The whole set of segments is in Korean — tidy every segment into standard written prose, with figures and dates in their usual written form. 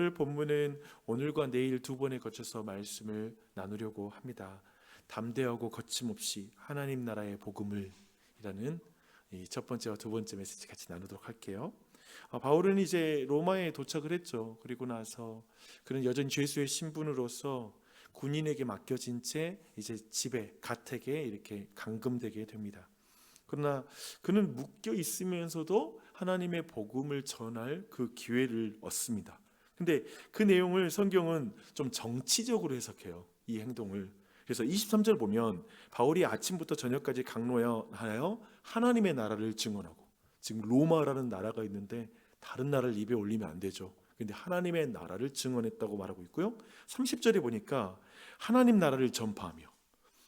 오늘 본문은 오늘과 내일 두 번에 거쳐서 말씀을 나누려고 합니다. 담대하고 거침없이 하나님 나라의 복음을 이라는 이 첫 번째와 두 번째 메시지 같이 나누도록 할게요. 바울은 이제 로마에 도착을 했죠. 그리고 나서 그는 여전히 죄수의 신분으로서 군인에게 맡겨진 채 이제 집에 가택에 이렇게 감금되게 됩니다. 그러나 그는 묶여 있으면서도 하나님의 복음을 전할 그 기회를 얻습니다. 근데 그 내용을 성경은 좀 정치적으로 해석해요. 이 행동을. 그래서 23절 보면 바울이 아침부터 저녁까지 강론하여 하나님의 나라를 증언하고, 지금 로마라는 나라가 있는데 다른 나라를 입에 올리면 안 되죠. 근데 하나님의 나라를 증언했다고 말하고 있고요. 30절에 보니까 하나님 나라를 전파하며,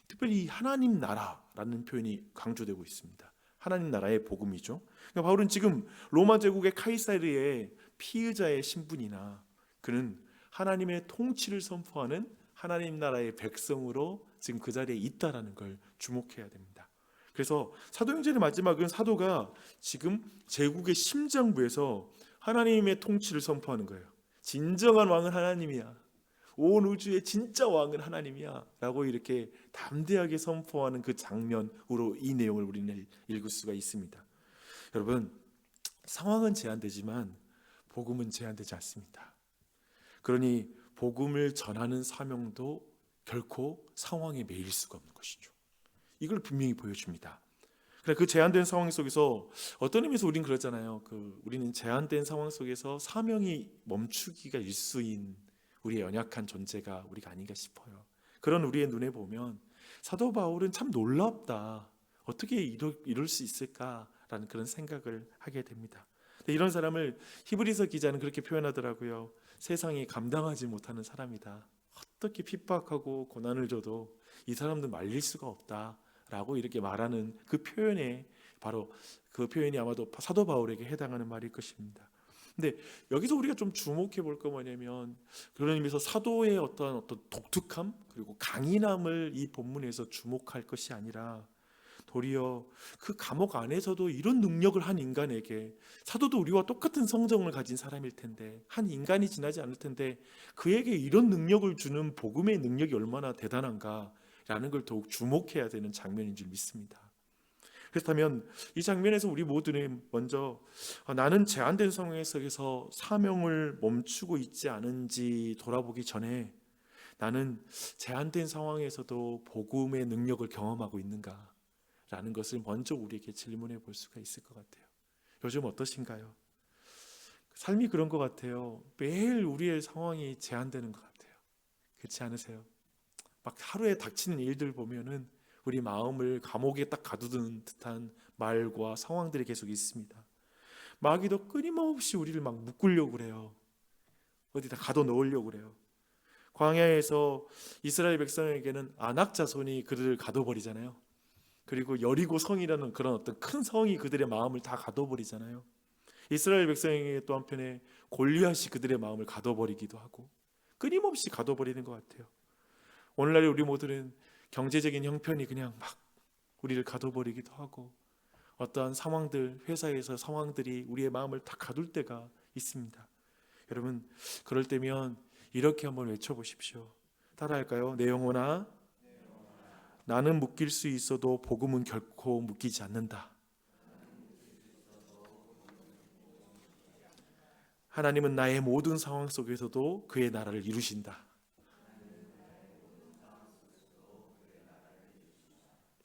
특별히 이 하나님 나라라는 표현이 강조되고 있습니다. 하나님 나라의 복음이죠. 그러니까 바울은 지금 로마 제국의 카이사르의 피의자의 신분이나 그는 하나님의 통치를 선포하는 하나님 나라의 백성으로 지금 그 자리에 있다라는 걸 주목해야 됩니다. 그래서 사도행전의 마지막은 사도가 지금 제국의 심장부에서 하나님의 통치를 선포하는 거예요. 진정한 왕은 하나님이야. 온 우주의 진짜 왕은 하나님이야 라고 이렇게 담대하게 선포하는 그 장면으로 이 내용을 우리는 읽을 수가 있습니다. 여러분, 상황은 제한되지만 복음은 제한되지 않습니다. 그러니 복음을 전하는 사명도 결코 상황에 매일 수가 없는 것이죠. 이걸 분명히 보여줍니다. 그 제한된 상황 속에서 어떤 의미에서 우리는 그러잖아요. 우리는 제한된 상황 속에서 사명이 멈추기가 일수인 우리의 연약한 존재가 우리가 아닌가 싶어요. 그런 우리의 눈에 보면 사도 바울은 참 놀랍다. 어떻게 이럴 수 있을까라는 그런 생각을 하게 됩니다. 이런 사람을 히브리서 기자는 그렇게 표현하더라고요. 세상이 감당하지 못하는 사람이다. 어떻게 핍박하고 고난을 줘도 이 사람들 말릴 수가 없다라고 이렇게 말하는 그 표현에 바로 그 표현이 아마도 사도 바울에게 해당하는 말일 것입니다. 근데 여기서 우리가 좀 주목해 볼 거 뭐냐면, 그런 의미에서 사도의 어떤 독특함 그리고 강인함을 이 본문에서 주목할 것이 아니라 도리어 그 감옥 안에서도 이런 능력을 한 인간에게, 사도도 우리와 똑같은 성정을 가진 사람일 텐데, 한 인간이 지나지 않을 텐데 그에게 이런 능력을 주는 복음의 능력이 얼마나 대단한가라는 걸 더욱 주목해야 되는 장면인 줄 믿습니다. 그렇다면 이 장면에서 우리 모두는 먼저 나는 제한된 상황 속에서 사명을 멈추고 있지 않은지 돌아보기 전에 나는 제한된 상황에서도 복음의 능력을 경험하고 있는가 라는 것을 먼저 우리에게 질문해 볼 수가 있을 것 같아요. 요즘 어떠신가요? 삶이 그런 것 같아요. 매일 우리의 상황이 제한되는 것 같아요. 그렇지 않으세요? 막 하루에 닥치는 일들 보면은 우리 마음을 감옥에 딱 가두는 듯한 말과 상황들이 계속 있습니다. 마귀도 끊임없이 우리를 막 묶으려고 그래요. 어디다 가둬 넣으려고 그래요. 광야에서 이스라엘 백성에게는 아낙 자손이 그들을 가둬버리잖아요. 그리고 여리고 성이라는 그런 어떤 큰 성이 그들의 마음을 다 가둬버리잖아요. 이스라엘 백성에게 또 한편에 골리앗이 그들의 마음을 가둬버리기도 하고, 끊임없이 가둬버리는 것 같아요. 오늘날의 우리 모두는 경제적인 형편이 그냥 막 우리를 가둬버리기도 하고, 어떠한 상황들, 회사에서 상황들이 우리의 마음을 다 가둘 때가 있습니다. 여러분, 그럴 때면 이렇게 한번 외쳐보십시오. 따라할까요? 내 영혼아, 나는 묶일 수 있어도 복음은 결코 묶이지 않는다. 하나님은 나의 모든 상황 속에서도 그의 나라를 이루신다.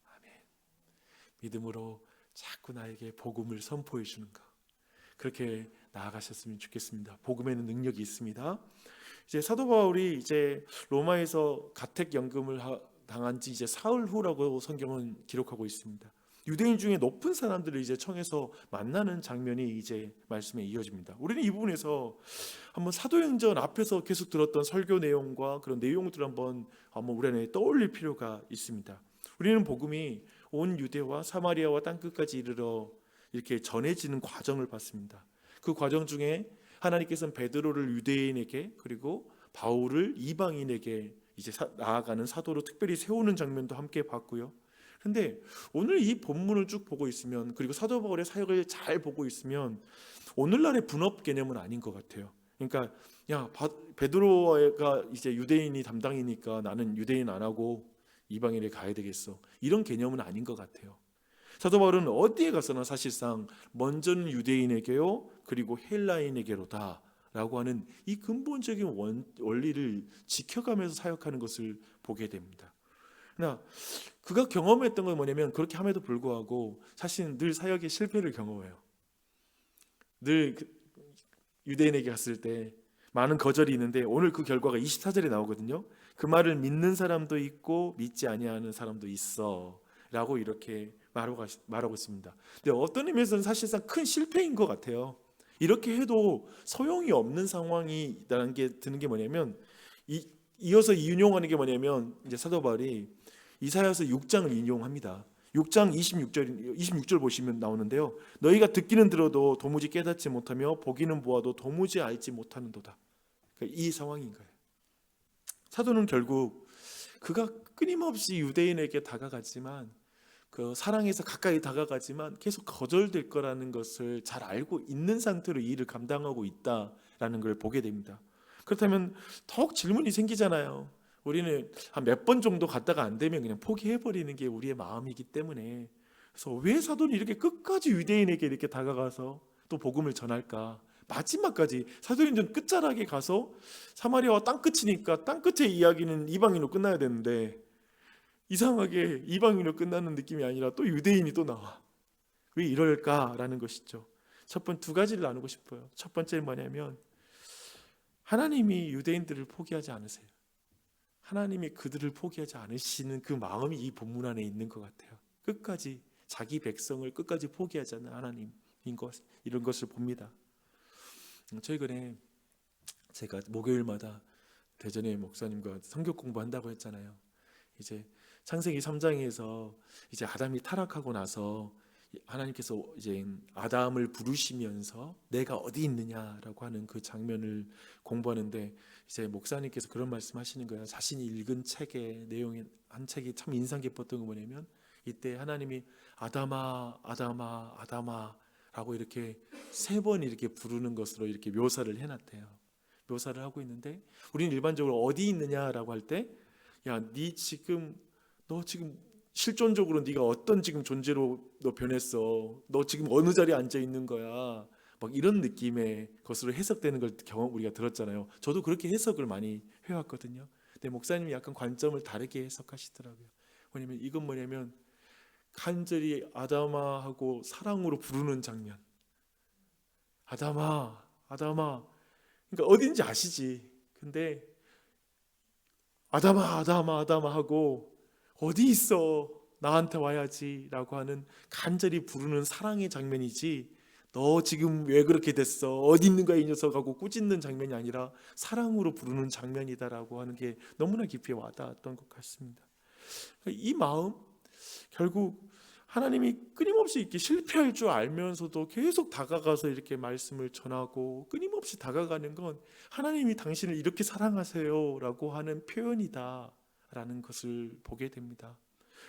아멘. 믿음으로 자꾸 나에게 복음을 선포해 주는 것, 그렇게 나아가셨으면 좋겠습니다. 복음에는 능력이 있습니다. 이제 사도 바울이 이제 로마에서 가택 연금을 당한 지 이제 사흘 후라고 성경은 기록하고 있습니다. 유대인 중에 높은 사람들을 이제 청해서 만나는 장면이 이제 말씀에 이어집니다. 우리는 이 부분에서 한번 사도행전 앞에서 계속 들었던 설교 내용과 그런 내용들을 한번 우리 안에 떠올릴 필요가 있습니다. 우리는 복음이 온 유대와 사마리아와 땅끝까지 이르러 이렇게 전해지는 과정을 봤습니다. 그 과정 중에 하나님께서는 베드로를 유대인에게, 그리고 바울을 이방인에게 이제 나아가는 사도로 특별히 세우는 장면도 함께 봤고요. 그런데 오늘 이 본문을 쭉 보고 있으면, 그리고 사도 바울의 사역을 잘 보고 있으면 오늘날의 분업 개념은 아닌 것 같아요. 그러니까 야, 베드로가 이제 유대인이 담당이니까 나는 유대인 안 하고 이방인에 가야 되겠어. 이런 개념은 아닌 것 같아요. 사도 바울은 어디에 가서나 사실상 먼저는 유대인에게요, 그리고 헬라인에게로다 라고 하는 이 근본적인 원리를 지켜가면서 사역하는 것을 보게 됩니다. 그러나 그가 경험했던 건 뭐냐면, 그렇게 함에도 불구하고 사실은 늘 사역의 실패를 경험해요. 늘 유대인에게 갔을 때 많은 거절이 있는데, 오늘 그 결과가 24절에 나오거든요. 그 말을 믿는 사람도 있고 믿지 아니하는 사람도 있어 라고 이렇게 말하고 있습니다. 근데 어떤 의미에서는 사실상 큰 실패인 것 같아요. 이렇게 해도 소용이 없는 상황이라는 게 드는 게 뭐냐면, 이어서 인용하는 게 뭐냐면, 이제 사도 바울이 이사야서 6장을 인용합니다. 6장 26절 보시면 나오는데요. 너희가 듣기는 들어도 도무지 깨닫지 못하며 보기는 보아도 도무지 알지 못하는도다. 그러니까 이 상황인 거예요. 사도는 결국 그가 끊임없이 유대인에게 다가가지만, 그 사랑에서 가까이 다가가지만 계속 거절될 거라는 것을 잘 알고 있는 상태로 이 일을 감당하고 있다라는 걸 보게 됩니다. 그렇다면 더욱 질문이 생기잖아요. 우리는 한 몇 번 정도 갔다가 안 되면 그냥 포기해버리는 게 우리의 마음이기 때문에, 그래서 왜 사도는 이렇게 끝까지 유대인에게 이렇게 다가가서 또 복음을 전할까? 마지막까지 사도행전 끝자락에 가서 사마리아와 땅끝이니까 땅끝의 이야기는 이방인으로 끝나야 되는데, 이상하게 이방인으로 끝나는 느낌이 아니라 또 유대인이 또 나와. 왜 이럴까라는 것이죠. 두 가지를 나누고 싶어요. 첫 번째는 뭐냐면, 하나님이 유대인들을 포기하지 않으세요. 하나님이 그들을 포기하지 않으시는 그 마음이 이 본문 안에 있는 것 같아요. 끝까지 자기 백성을 끝까지 포기하지 않는 하나님인 것, 이런 것을 봅니다. 최근에 제가 목요일마다 대전의 목사님과 성경 공부한다고 했잖아요. 이제 창세기 3장에서 이제 아담이 타락하고 나서 하나님께서 이제 아담을 부르시면서 내가 어디 있느냐라고 하는 그 장면을 공부하는데, 이제 목사님께서 그런 말씀하시는 거예요. 자신이 읽은 책의 내용의 한 책이 참 인상 깊었던 게 뭐냐면, 이때 하나님이 아담아 아담아 아담아라고 이렇게 3번 이렇게 부르는 것으로 이렇게 묘사를 해놨대요. 묘사를 하고 있는데, 우리는 일반적으로 어디 있느냐라고 할 때, 야, 너 지금 실존적으로 네가 어떤 지금 존재로 너 변했어, 너 지금 어느 자리에 앉아 있는 거야, 막 이런 느낌의 것으로 해석되는 걸 우리가 들었잖아요. 저도 그렇게 해석을 많이 해왔거든요. 근데 목사님이 약간 관점을 다르게 해석하시더라고요. 이건 뭐냐면 간절히 아담아하고 사랑으로 부르는 장면. 아담아 아담아, 그러니까 어딘지 아시지? 근데 아담아 아담아 아담아 하고 어디 있어? 나한테 와야지 라고 하는 간절히 부르는 사랑의 장면이지, 너 지금 왜 그렇게 됐어? 어디 있는 거야 이 녀석 하고 꾸짖는 장면이 아니라 사랑으로 부르는 장면이다라고 하는 게 너무나 깊이 와닿았던 것 같습니다. 이 마음, 결국 하나님이 끊임없이 이렇게 실패할 줄 알면서도 계속 다가가서 이렇게 말씀을 전하고 끊임없이 다가가는 건 하나님이 당신을 이렇게 사랑하세요 라고 하는 표현이다 라는 것을 보게 됩니다.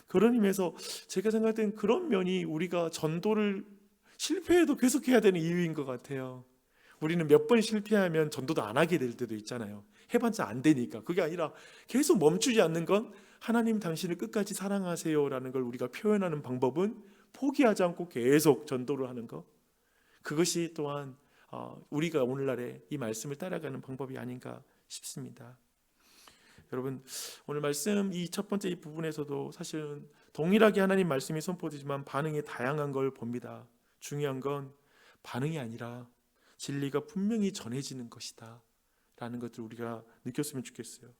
그런 의미에서 제가 생각할 땐 그런 면이 우리가 전도를 실패해도 계속해야 되는 이유인 것 같아요. 우리는 몇 번 실패하면 전도도 안 하게 될 때도 있잖아요. 해봤자 안 되니까. 그게 아니라 계속 멈추지 않는 건, 하나님 당신을 끝까지 사랑하세요라는 걸 우리가 표현하는 방법은 포기하지 않고 계속 전도를 하는 것. 그것이 또한 우리가 오늘날에 이 말씀을 따라가는 방법이 아닌가 싶습니다. 여러분, 오늘 말씀 이 첫 번째 이 부분에서도 사실은 동일하게 하나님 말씀이 선포되지만 반응이 다양한 걸 봅니다. 중요한 건 반응이 아니라 진리가 분명히 전해지는 것이다 라는 것을 우리가 느꼈으면 좋겠어요.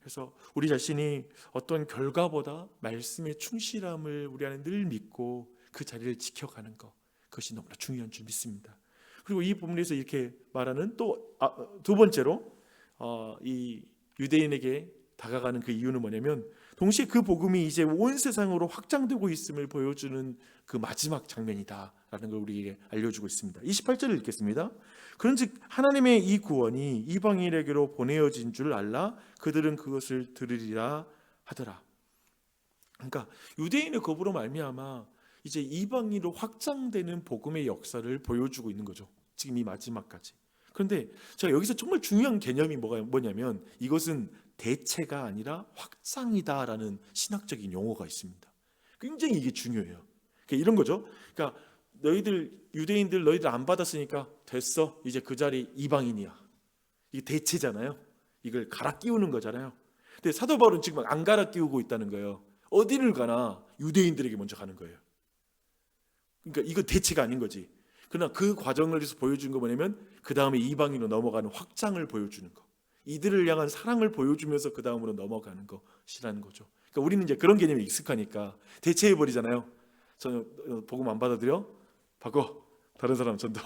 그래서 우리 자신이 어떤 결과보다 말씀의 충실함을 우리 안에 늘 믿고 그 자리를 지켜가는 것, 그것이 너무나 중요한 줄 믿습니다. 그리고 이 부분에서 이렇게 말하는 또 두 번째로 이 유대인에게 다가가는 그 이유는 뭐냐면, 동시에 그 복음이 이제 온 세상으로 확장되고 있음을 보여주는 그 마지막 장면이다라는 걸 우리에게 알려주고 있습니다. 28절을 읽겠습니다. 그런즉 하나님의 이 구원이 이방인에게로 보내어진 줄 알라 그들은 그것을 들으리라 하더라. 그러니까 유대인의 거부로 말미암아 이제 이방인으로 확장되는 복음의 역사를 보여주고 있는 거죠. 지금 이 마지막까지. 그런데 제가 여기서 정말 중요한 개념이 뭐냐면 이것은 대체가 아니라 확장이다라는 신학적인 용어가 있습니다. 굉장히 이게 중요해요. 그러니까 이런 거죠. 그러니까 유대인들 너희들 안 받았으니까 됐어. 이제 그 자리 이방인이야. 이게 대체잖아요. 이걸 갈아 끼우는 거잖아요. 근데 사도 바울은 지금 안 갈아 끼우고 있다는 거예요. 어디를 가나 유대인들에게 먼저 가는 거예요. 그러니까 이거 대체가 아닌 거지. 그러나 그 과정을 위해서 보여준 거 뭐냐면 그 다음에 이방인으로 넘어가는 확장을 보여주는 거. 이들을 향한 사랑을 보여주면서 그 다음으로 넘어가는 것이라는 거죠. 그러니까 우리는 이제 그런 개념이 익숙하니까 대체해 버리잖아요. 저는 복음 안 받아들여? 바꿔. 다른 사람 전도.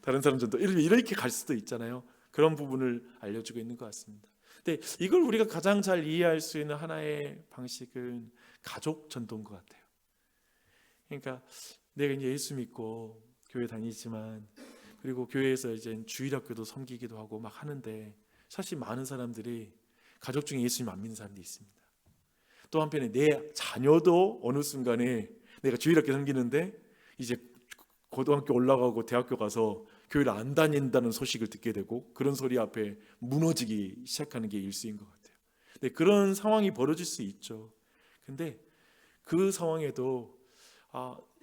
다른 사람 전도. 이렇게 갈 수도 있잖아요. 그런 부분을 알려주고 있는 것 같습니다. 근데 이걸 우리가 가장 잘 이해할 수 있는 하나의 방식은 가족 전도인 것 같아요. 그러니까 내가 이제 예수 믿고 교회 다니지만 그리고 교회에서 이제 주일학교도 섬기기도 하고 막 하는데 사실 많은 사람들이 가족 중에 예수님 안 믿는 사람도 있습니다. 또 한편에 내 자녀도 어느 순간에 내가 주일학교 섬기는데 이제 고등학교 올라가고 대학교 가서 교회를 안 다닌다는 소식을 듣게 되고 그런 소리 앞에 무너지기 시작하는 게 일수인 것 같아요. 근데 그런 상황이 벌어질 수 있죠. 근데 그 상황에도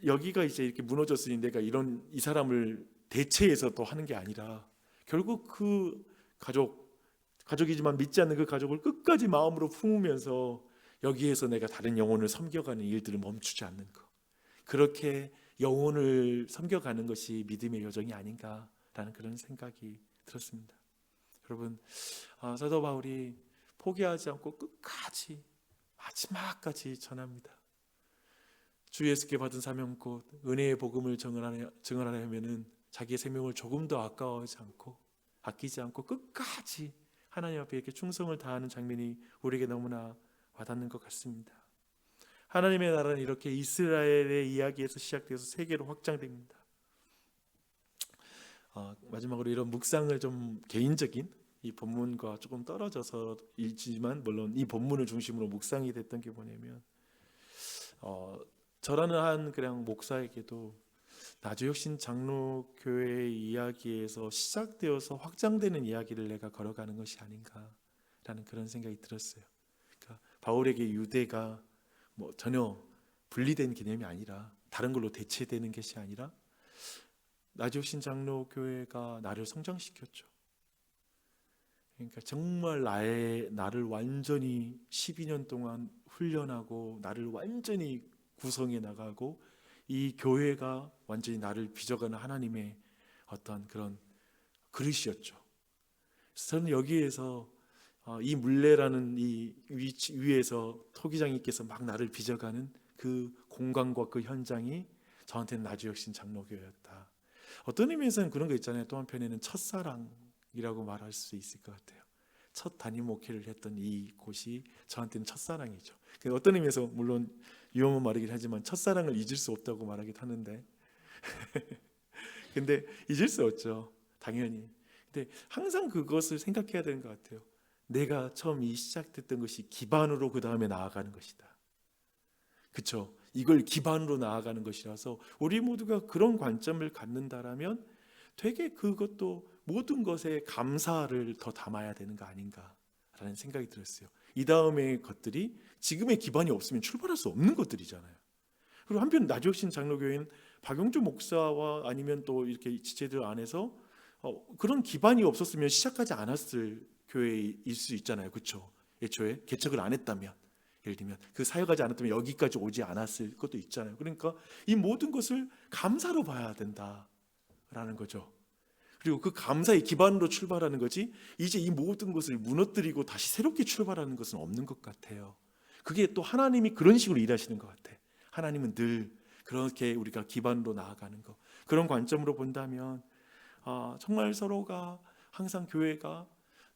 여기가 이제 이렇게 무너졌으니 내가 이 사람을 대체해서 또 하는 게 아니라 결국 그 가족이지만 믿지 않는 그 가족을 끝까지 마음으로 품으면서 여기에서 내가 다른 영혼을 섬겨가는 일들을 멈추지 않는 것. 그렇게 영혼을 섬겨가는 것이 믿음의 여정이 아닌가라는 그런 생각이 들었습니다. 여러분, 사도 바울이 포기하지 않고 끝까지 마지막까지 전합니다. 주 예수께 받은 사명꽃 은혜의 복음을 증언하려면은 자기의 생명을 조금 더 아끼지 않고 끝까지 하나님 앞에 이렇게 충성을 다하는 장면이 우리에게 너무나 와닿는 것 같습니다. 하나님의 나라는 이렇게 이스라엘의 이야기에서 시작돼서 세계로 확장됩니다. 마지막으로 이런 묵상을 좀 개인적인 이 본문과 조금 떨어져서 읽지만 물론 이 본문을 중심으로 묵상이 됐던 게 뭐냐면 저라는 한 그냥 목사에게도 나주혁신 장로교회의 이야기에서 시작되어서 확장되는 이야기를 내가 걸어가는 것이 아닌가라는 그런 생각이 들었어요. 그러니까 바울에게 유대가 전혀 분리된 개념이 아니라 다른 걸로 대체되는 것이 아니라 나주혁신 장로교회가 나를 성장시켰죠. 그러니까 정말 나를 완전히 12년 동안 훈련하고 나를 완전히 구성해 나가고 이 교회가 완전히 나를 빚어가는 하나님의 어떤 그런 그릇이었죠. 저는 여기에서 이 물레라는 이 위에서 토기장님께서 막 나를 빚어가는 그 공간과 그 현장이 저한테는 나주혁신 장로교회였다. 어떤 의미에서는 그런 거 있잖아요. 또 한편에는 첫사랑이라고 말할 수 있을 것 같아요. 첫 담임 목회를 했던 이 곳이 저한테는 첫사랑이죠. 어떤 의미에서 물론 위험한 말이긴 하지만 첫사랑을 잊을 수 없다고 말하기도 하는데 근데 잊을 수 없죠. 당연히. 근데 항상 그것을 생각해야 되는 것 같아요. 내가 처음 시작됐던 것이 기반으로 그 다음에 나아가는 것이다. 그렇죠? 이걸 기반으로 나아가는 것이라서 우리 모두가 그런 관점을 갖는다라면 되게 그것도 모든 것에 감사를 더 담아야 되는 거 아닌가라는 생각이 들었어요. 이 다음의 것들이 지금의 기반이 없으면 출발할 수 없는 것들이잖아요. 그리고 한편 나주혁신 장로교회는 박용주 목사와 아니면 또 이렇게 지체들 안에서 그런 기반이 없었으면 시작하지 않았을 교회일 수 있잖아요. 그렇죠? 애초에 개척을 안 했다면 예를 들면 그 사역하지 않았다면 여기까지 오지 않았을 것도 있잖아요. 그러니까 이 모든 것을 감사로 봐야 된다라는 거죠. 그리고 그 감사의 기반으로 출발하는 거지 이제 이 모든 것을 무너뜨리고 다시 새롭게 출발하는 것은 없는 것 같아요. 그게 또 하나님이 그런 식으로 일하시는 것 같아. 하나님은 늘 그렇게 우리가 기반으로 나아가는 것. 그런 관점으로 본다면 정말 서로가 항상 교회가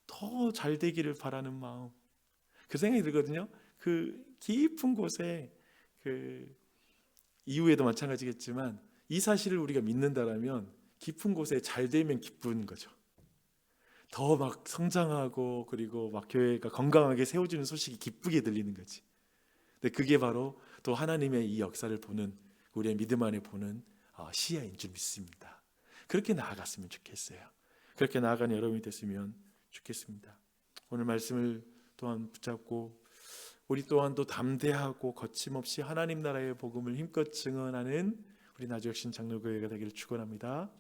더 잘 되기를 바라는 마음. 그 생각이 들거든요. 그 깊은 곳에 그 이후에도 마찬가지겠지만 이 사실을 우리가 믿는다라면 깊은 곳에 잘 되면 기쁜 거죠. 더 막 성장하고 그리고 막 교회가 건강하게 세워지는 소식이 기쁘게 들리는 거지. 근데 그게 바로 또 하나님의 이 역사를 보는 우리의 믿음 안에 보는 시야인 줄 믿습니다. 그렇게 나아갔으면 좋겠어요. 그렇게 나아가는 여러분이 됐으면 좋겠습니다. 오늘 말씀을 또한 붙잡고 우리 또한 또 담대하고 거침없이 하나님 나라의 복음을 힘껏 증언하는 우리 나주혁신 장로교회가 되기를 축원합니다.